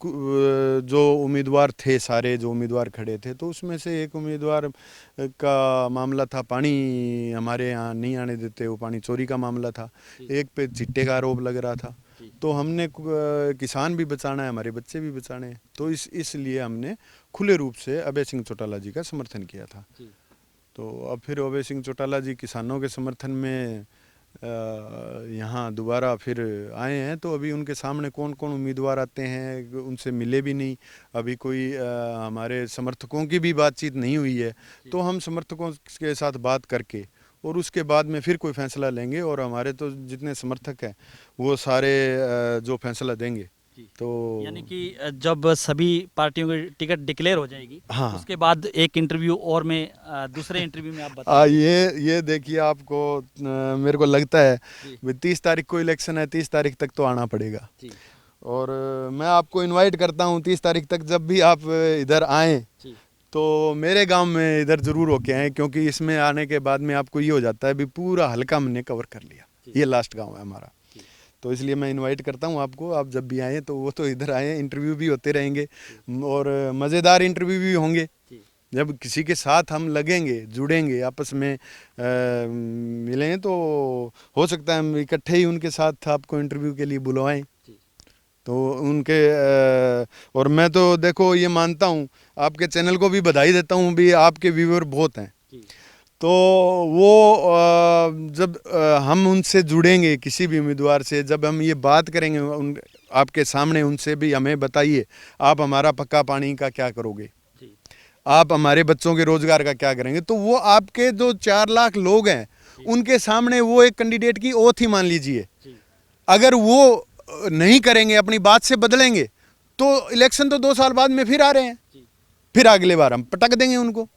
जो उम्मीदवार थे, सारे जो उम्मीदवार खड़े थे, तो उसमें से एक उम्मीदवार का मामला था, पानी हमारे यहाँ नहीं आने देते, वो पानी चोरी का मामला था, एक पे चिट्टे का आरोप लग रहा था। तो हमने किसान भी बचाना है, हमारे बच्चे भी बचाने हैं, तो इसलिए हमने खुले रूप से अभय सिंह चौटाला जी का समर्थन किया था। तो अब फिर अभय सिंह चौटाला जी किसानों के समर्थन में यहाँ दोबारा फिर आए हैं, तो अभी उनके सामने कौन कौन उम्मीदवार आते हैं, उनसे मिले भी नहीं, अभी कोई हमारे समर्थकों की भी बातचीत नहीं हुई है। तो हम समर्थकों के साथ बात करके और उसके बाद में फिर कोई फैसला लेंगे, और हमारे तो जितने समर्थक हैं वो सारे जो फैसला देंगे। तो यानी कि जब सभी पार्टियों की टिकट डिक्लेयर हो जाएगी, हाँ, उसके बाद एक इंटरव्यू और में दूसरे इंटरव्यू में आप बताएं। ये देखिए, आपको मेरे को लगता है 30 तारीख को इलेक्शन है, 30 तारीख तक तो आना पड़ेगा, और मैं आपको इनवाइट करता हूँ 30 तारीख तक जब भी आप इधर आएँ तो मेरे गांव में इधर ज़रूर होके आएँ, क्योंकि इसमें आने के बाद में आपको ये हो जाता है भी पूरा हल्का हमने कवर कर लिया, ये लास्ट गांव है हमारा। तो इसलिए मैं इनवाइट करता हूँ आपको, आप जब भी आएँ तो वो तो इधर आएँ, इंटरव्यू भी होते रहेंगे और मज़ेदार इंटरव्यू भी होंगे। जब किसी के साथ हम लगेंगे, जुड़ेंगे, आपस में मिलें, तो हो सकता है हम इकट्ठे ही उनके साथ आपको इंटरव्यू के लिए बुलवाएं। तो उनके और मैं तो देखो ये मानता हूँ, आपके चैनल को भी बधाई देता हूँ भी, आपके व्यूअर बहुत हैं। तो वो जब हम उनसे जुड़ेंगे, किसी भी उम्मीदवार से जब हम ये बात करेंगे आपके सामने, उनसे भी हमें बताइए आप हमारा पक्का पानी का क्या करोगे, आप हमारे बच्चों के रोजगार का क्या करेंगे, तो वो आपके जो 4 लाख लोग हैं उनके सामने वो एक कैंडिडेट की ओथ ही मान लीजिए। अगर वो नहीं करेंगे, अपनी बात से बदलेंगे, तो इलेक्शन तो 2 साल बाद में फिर आ रहे हैं, फिर अगले बार हम पटक देंगे उनको।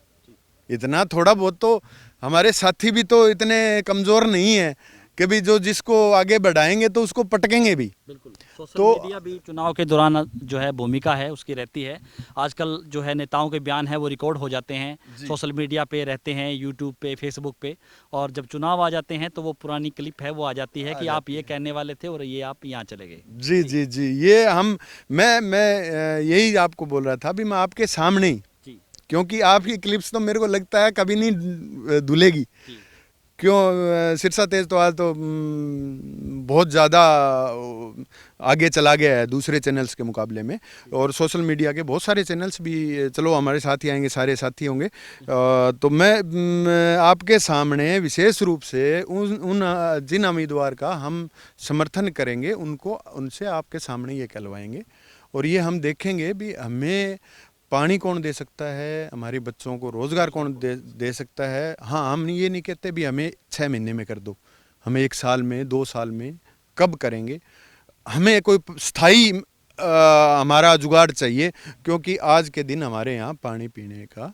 इतना थोड़ा बहुत तो हमारे साथी भी तो इतने कमज़ोर नहीं है कि भी जो जिसको आगे बढ़ाएंगे तो उसको पटकेंगे भी। बिल्कुल, सोशल मीडिया भी चुनाव के दौरान जो है भूमिका है उसकी रहती है। आजकल जो है नेताओं के बयान है वो रिकॉर्ड हो जाते हैं, सोशल मीडिया पे रहते हैं, यूट्यूब पे, फेसबुक पे, और जब चुनाव आ जाते हैं तो वो पुरानी क्लिप है वो आ जाती है कि आप ये कहने वाले थे और ये आप यहाँ चले गए। जी जी जी, ये मैं यही आपको बोल रहा था, अभी मैं आपके सामने ही, क्योंकि आपकी क्लिप्स तो मेरे को लगता है कभी नहीं धुलेगी, क्यों सिरसा तेज तो आज तो बहुत ज़्यादा आगे चला गया है दूसरे चैनल्स के मुकाबले में, और सोशल मीडिया के बहुत सारे चैनल्स भी, चलो हमारे साथ ही आएंगे, सारे साथी होंगे। तो मैं आपके सामने विशेष रूप से उन जिन उम्मीदवार का हम समर्थन करेंगे उनसे आपके सामने ये कहलवाएंगे, और ये हम देखेंगे भी हमें पानी कौन दे सकता है, हमारे बच्चों को रोज़गार कौन दे सकता है। हाँ, हम ये नहीं कहते भी हमें 6 महीने में कर दो, हमें 1 साल में 2 साल में कब करेंगे, हमें कोई स्थायी हमारा जुगाड़ चाहिए, क्योंकि आज के दिन हमारे यहाँ पानी पीने का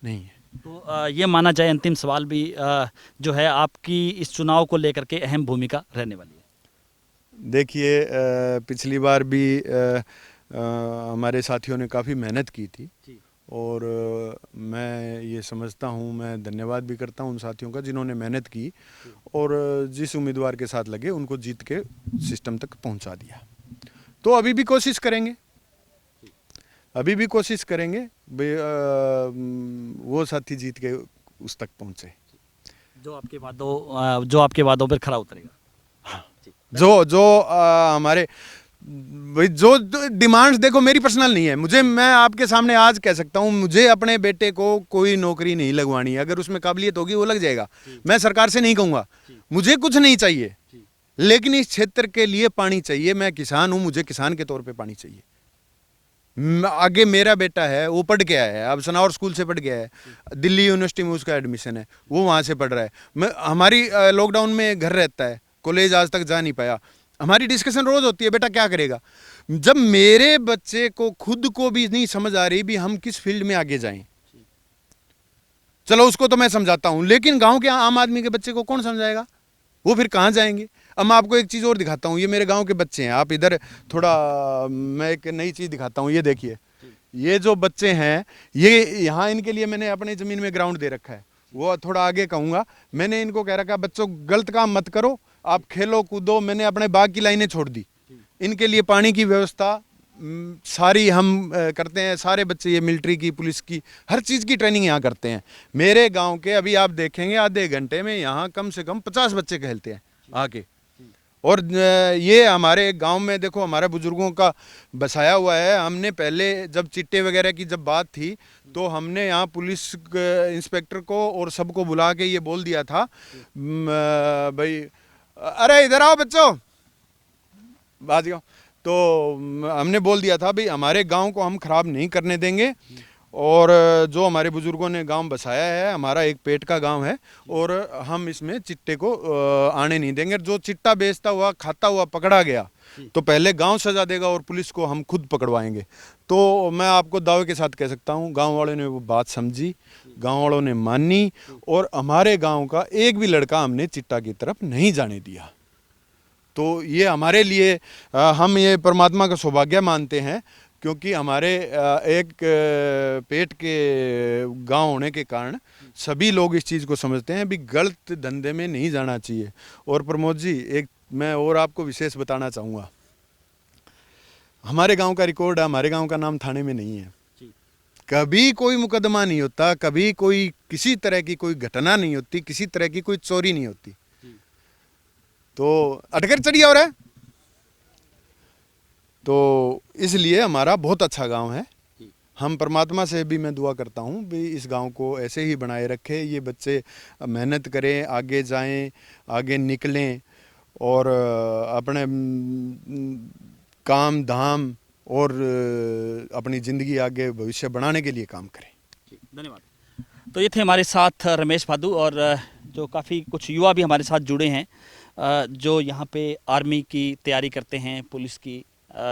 नहीं है। तो ये माना जाए अंतिम सवाल भी जो है आपकी इस चुनाव को लेकर के अहम भूमिका रहने वाली है। देखिए पिछली बार भी हमारे साथियों ने काफ़ी मेहनत की थी, और मैं ये समझता हूँ, मैं धन्यवाद भी करता हूँ उन साथियों का जिन्होंने मेहनत की और जिस उम्मीदवार के साथ लगे उनको जीत के सिस्टम तक पहुँचा दिया। तो अभी भी कोशिश करेंगे, वो साथी जीत के उस तक पहुँचे जो आपके वादों पर खरा उतरेगा। जो हमारे भाई जो डिमांड्स, देखो मेरी पर्सनल नहीं है, मैं आपके सामने आज कह सकता हूँ, मुझे अपने बेटे को कोई नौकरी नहीं लगवानी है, अगर उसमें काबिलियत होगी वो लग जाएगा। मैं सरकार से नहीं कहूँगा, मुझे कुछ नहीं चाहिए, लेकिन इस क्षेत्र के लिए पानी चाहिए। मैं किसान हूँ, मुझे किसान के तौर पे पानी चाहिए। आगे मेरा बेटा है, वो पढ़ के आया है, अब सनावर स्कूल से पढ़ गया है, दिल्ली यूनिवर्सिटी में उसका एडमिशन है, वो वहाँ से पढ़ रहा है। हमारी लॉकडाउन में घर रहता है, कॉलेज आज तक जा नहीं पाया। हमारी डिस्कशन रोज होती है, बेटा क्या करेगा। जब मेरे बच्चे को खुद को भी नहीं समझ आ रही भी हम किस फील्ड में आगे जाएं, चलो उसको तो मैं समझाता हूं, लेकिन गांव के आम आदमी के बच्चे को कौन समझाएगा, वो फिर कहां जाएंगे। अब मैं आपको एक चीज और दिखाता हूं, ये मेरे गांव के बच्चे हैं, आप इधर थोड़ा, मैं एक नई चीज दिखाता हूं, ये देखिए, ये जो बच्चे हैं, ये यहाँ इनके लिए मैंने अपनी जमीन में ग्राउंड दे रखा है, वो थोड़ा आगे कहूंगा। मैंने इनको कह रखा बच्चों गलत काम मत करो, आप खेलो कूदो। मैंने अपने बाग की लाइनें छोड़ दी, इनके लिए पानी की व्यवस्था सारी हम करते हैं। सारे बच्चे ये मिलिट्री की, पुलिस की, हर चीज़ की ट्रेनिंग यहाँ करते हैं। मेरे गांव के अभी आप देखेंगे आधे घंटे में यहाँ कम से कम 50 बच्चे खेलते हैं आके। और ये हमारे गांव में देखो हमारे बुजुर्गों का बसाया हुआ है। हमने पहले जब चिट्टे वगैरह की जब बात थी तो हमने यहाँ पुलिस इंस्पेक्टर को और सबको बुला के ये बोल दिया था, भाई अरे इधर आओ बच्चों, बात जाओ। तो हमने बोल दिया था भाई हमारे गांव को हम खराब नहीं करने देंगे, और जो हमारे बुजुर्गों ने गांव बसाया है, हमारा एक पेट का गांव है, और हम इसमें चिट्टे को आने नहीं देंगे। जो चिट्टा बेचता हुआ खाता हुआ पकड़ा गया तो पहले गांव सजा देगा और पुलिस को हम खुद पकड़वाएंगे। तो मैं आपको दावे के साथ कह सकता हूं गांव वालों ने वो बात समझी, गांव वालों ने मानी, और हमारे गांव का एक भी लड़का हमने चिट्टा की तरफ नहीं जाने दिया। तो ये हमारे लिए हम ये परमात्मा का सौभाग्य मानते हैं, क्योंकि हमारे एक पेट के गांव होने के कारण सभी लोग इस चीज़ को समझते हैं भी गलत धंधे में नहीं जाना चाहिए। और प्रमोद जी एक मैं और आपको विशेष बताना चाहूँगा, हमारे गांव का रिकॉर्ड है, हमारे गांव का नाम थाने में नहीं है, कभी कोई मुकदमा नहीं होता, कभी कोई किसी तरह की कोई घटना नहीं होती, किसी तरह की कोई चोरी नहीं होती। तो अटकर चढ़िया हो रहा है, तो इसलिए हमारा बहुत अच्छा गांव है। हम परमात्मा से भी मैं दुआ करता हूं भी इस गांव को ऐसे ही बनाए रखे, ये बच्चे मेहनत करें, आगे जाएं, आगे निकलें, और अपने काम धाम और अपनी ज़िंदगी आगे भविष्य बनाने के लिए काम करें। धन्यवाद। तो ये थे हमारे साथ रमेश भादु, और जो काफ़ी कुछ युवा भी हमारे साथ जुड़े हैं, जो यहाँ पे आर्मी की तैयारी करते हैं, पुलिस की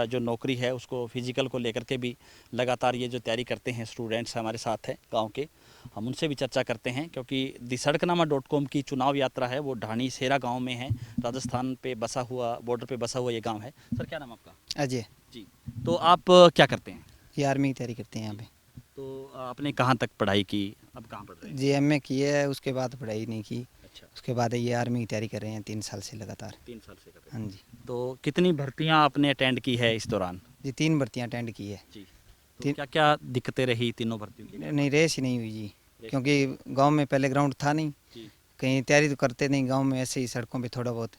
जो नौकरी है उसको फिजिकल को लेकर के भी लगातार ये जो तैयारी करते हैं स्टूडेंट्स हमारे साथ हैं गांव के। हम उनसे भी चर्चा करते हैं, क्योंकि सड़कनामा.com की चुनाव यात्रा है वो ढाणी सेरा गांव में है, राजस्थान पे बसा हुआ, बॉर्डर पे बसा हुआ ये गांव है। सर क्या नाम आपका? अजय जी। तो आप क्या करते हैं? ये आर्मी की तैयारी करते हैं यहाँ पे। तो आपने कहाँ तक पढ़ाई की, अब कहाँ पढ़ रहे हैं? JM की है, उसके बाद पढ़ाई नहीं की। अच्छा। उसके बाद ये आर्मी की तैयारी कर रहे हैं 3 साल से लगातार। 3 साल से कर रहे हैं। हाँ जी। तो कितनी भर्तियाँ आपने अटेंड की है इस दौरान? जी 3 भर्तियाँ अटेंड की है। जी। तो क्या क्या दिक्कतें रही तीनों भर्तियों की? नहीं रेस ही नहीं हुई जी, क्योंकि गांव में पहले ग्राउंड था नहीं, कहीं तैयारी तो करते नहीं, गांव में ऐसे ही सड़कों पे थोड़ा बहुत।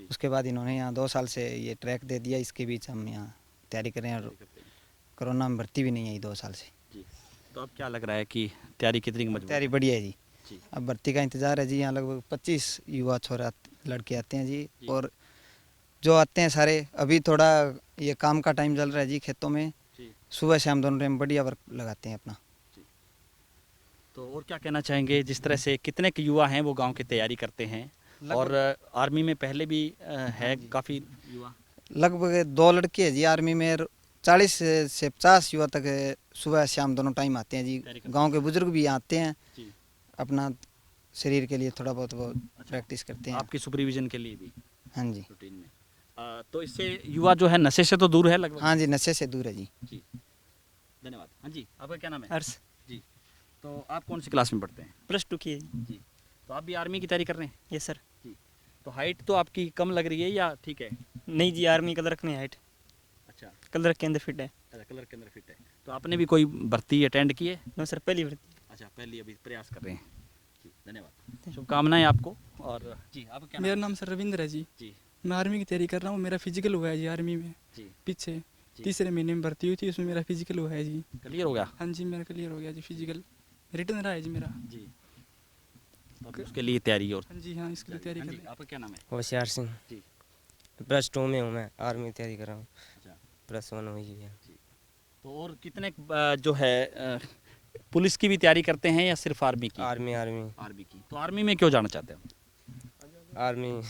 उसके बाद इन्होंने यहाँ 2 साल से ये ट्रैक दे दिया, इसके बीच हम यहाँ तैयारी कर रहे हैं और कोरोना में भर्ती भी नहीं आई 2 साल से। जी। तो अब क्या लग रहा है कि तैयारी कितनी मजबूत तैयारी बढ़िया है जी। जी। अब भर्ती का इंतज़ार है जी। यहाँ लगभग 25 युवा छोरा लड़के आते हैं जी, और जो आते हैं सारे अभी थोड़ा ये काम का टाइम चल रहा है जी, खेतों में जी। सुबह शाम दोनों टाइम बढ़िया वर्क लगाते हैं अपना। तो और क्या कहना चाहेंगे, जिस तरह से कितने के युवा हैं वो गांव की तैयारी करते हैं, और आर्मी में पहले भी है काफ़ी युवा? लगभग 2 लड़के हैं जी आर्मी में, 40 से 50 युवा तक सुबह शाम दोनों टाइम आते हैं जी। गांव के बुजुर्ग भी आते हैं जी। अपना शरीर के लिए थोड़ा बहुत वो प्रैक्टिस करते हैं। आपकी सुपरविजन के लिए भी हाँ जी। रूटीन में। तो इससे युवा जो है नशे से तो दूर है लगभग? हाँ जी, नशे से दूर है जी। जी, धन्यवाद। हाँ जी, आपका क्या नाम है? हर्ष। जी। तो आप कौन सी क्लास में पढ़ते हैं? +2 की है जी। तो आप भी आर्मी की तैयारी कर रहे हैं? ये सर। जी। तो हाइट तो आपकी कम लग रही है या ठीक है? नहीं जी, आर्मी कलर रखनी है हाइट, अच्छा, कलर के अंदर फिट है। अच्छा, कलर के अंदर फिट है। तो आपने भी कोई भर्ती अटेंड की है? नो सर, पहली भर्ती। अच्छा, पहली अभी प्रयास कर रहे हैं। जी, धन्यवाद। शुभकामनाएं आपको। और जी, आपका क्या मेरा नाम नाम सर रविंद्र है जी। जी। मैं आर्मी की तैयारी कर रहा हूँ। मेरा फिजिकल हुआ है जी आर्मी में जी। पीछे जी। 3रे महीने में भर्ती हुई थी, उसमें मेरा फिजिकल हुआ है जी। क्लियर हो गया? हाँ जी, मेरा क्लियर हो गया जी फिजिकल, रिटर्न रहा है जी मेरा। जी। तो अब उसके लिए तैयारी और हाँ जी, हाँ इसके लिए तैयारी हाँ कर जी, रहे हैं। आपका क्या नाम है? होशियार सिंह। जी। +2 में हूँ मैं, आर्मी की तैयारी कर रहा हूँ। अच्छा। +1 हुई है। तो और कितने जो है पुलिस की भी तैयारी करते हैं या सिर्फ आर्मी की? आर्मी आर्मी की। तो आर्मी में क्यों जाना चाहते हो? आर्मी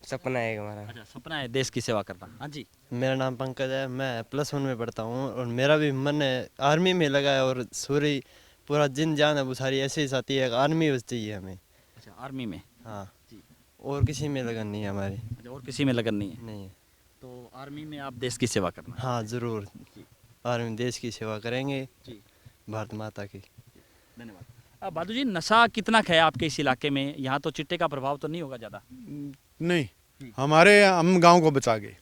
सपना है एक हमारा। अच्छा, सपना है देश की सेवा करना। हाँ जी। मेरा नाम पंकज है, मैं +1 में पढ़ता हूँ और मेरा भी मन है आर्मी में लगा है, और सूरी पूरा जिन जान है वो सारी ऐसे ही साथी है, आर्मी बस चाहिए हमें। अच्छा, आर्मी में। हाँ जी। और किसी में लगन नहीं है हमारी। अच्छा, और किसी में लगन नहीं है? नहीं है। तो आर्मी में आप देश की सेवा करना। हाँ ज़रूर, आर्मी देश की सेवा करेंगे, जी। भारत माता की। धन्यवाद। बादू जी, नशा कितना है आपके इस इलाके में? यहाँ तो चिट्टे का प्रभाव तो नहीं होगा ज़्यादा? नहीं, हम गांव को बचा गए।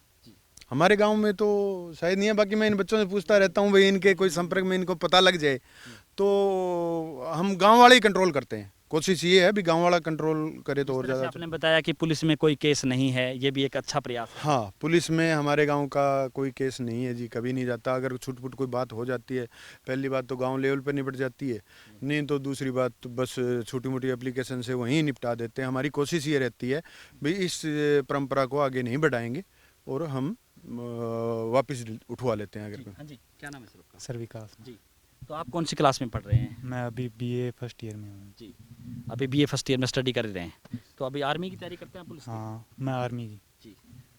हमारे गांव में तो शायद नहीं है, बाकी मैं इन बच्चों से पूछता रहता हूँ भाई, इनके कोई संपर्क में इनको पता लग जाए तो हम गांव वाले ही कंट्रोल करते हैं। कोशिश ये है भी गांव वाला कंट्रोल करे तो और ज़्यादा। आपने बताया कि पुलिस में कोई केस नहीं है, ये भी एक अच्छा प्रयास है। हाँ, पुलिस में हमारे गांव का कोई केस नहीं है जी, कभी नहीं जाता। अगर छूट-फूट कोई बात हो जाती है, पहली बात तो गांव लेवल पर निपट जाती है, नहीं तो दूसरी बात तो बस छोटी-मोटी एप्लीकेशन से वहीं निपटा देते हैं। हमारी कोशिश ये रहती है भाई इस परंपरा को आगे नहीं बढ़ाएंगे और हम वापस उठवा लेते हैं अगर। हाँ जी, क्या नाम है सर आपका? सर विकास। जी। तो आप कौन सी क्लास में पढ़ रहे हैं? मैं अभी BA फर्स्ट ईयर में हूँ। जी। अभी BA फर्स्ट ईयर में स्टडी कर रहे हैं। तो अभी आर्मी की तैयारी करते हैं पुलिस की? हाँ, मैं आर्मी की। जी।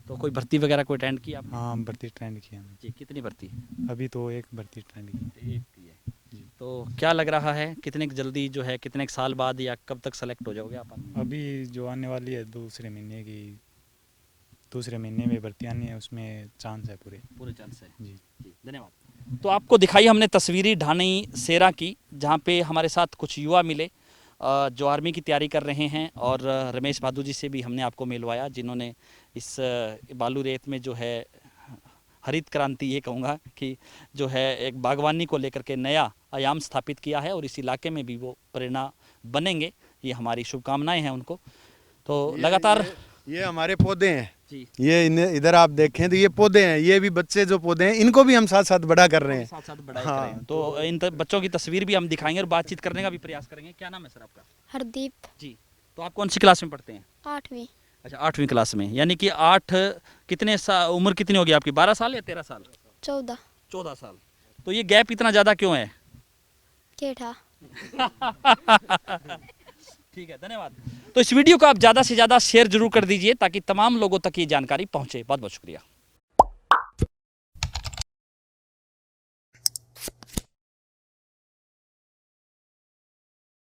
तो कोई भर्ती वगैरह को अटेंड किया आपने? हाँ, भर्ती ट्रेंड किया मैंने। जी। कितनी भर्ती? अभी तो एक भर्ती ट्रेंड की। एक की है। जी। तो क्या लग रहा है कितने जल्दी जो है, कितने साल बाद या कब तक सेलेक्ट हो जाओगे आप? अभी जो आने वाली है दूसरे महीने में भर्ती आनी है, उसमें चांस है पूरे चांस है। जी। जी, धन्यवाद। तो आपको दिखाई हमने तस्वीरी ढाणी सेरा की, जहाँ पे हमारे साथ कुछ युवा मिले जो आर्मी की तैयारी कर रहे हैं, और रमेश भादू जी से भी हमने आपको मिलवाया, जिन्होंने इस बालू रेत में जो है हरित क्रांति, ये कहूँगा कि जो है एक बागवानी को लेकर के नया आयाम स्थापित किया है, और इस इलाके में भी वो प्रेरणा बनेंगे। ये हमारी शुभकामनाएं हैं उनको। तो लगातार ये हमारे पौधे हैं जी। ये इधर आप देखें तो ये पौधे हैं, ये भी बच्चे जो पौधे हैं इनको भी हम साथ साथ बड़ा कर रहे हैं। साथ बड़ा हाँ, करें। तो इन बच्चों की तस्वीर भी हम दिखाएंगे और बातचीत करने का भी प्रयास करेंगे। क्या नाम है सर आपका? हरदीप। जी। तो आप कौन सी क्लास में पढ़ते हैं? 8वीं। अच्छा, 8वीं क्लास में, यानी कि 8 कितने उम्र कितनी होगी आपकी? 12 साल या 13 साल? 14 साल। तो ये गैप इतना ज़्यादा क्यों है? केठा। ठीक है, धन्यवाद। तो इस वीडियो को आप ज़्यादा से ज़्यादा शेयर जरूर कर दीजिए ताकि तमाम लोगों तक ये जानकारी पहुँचे। बहुत बहुत शुक्रिया।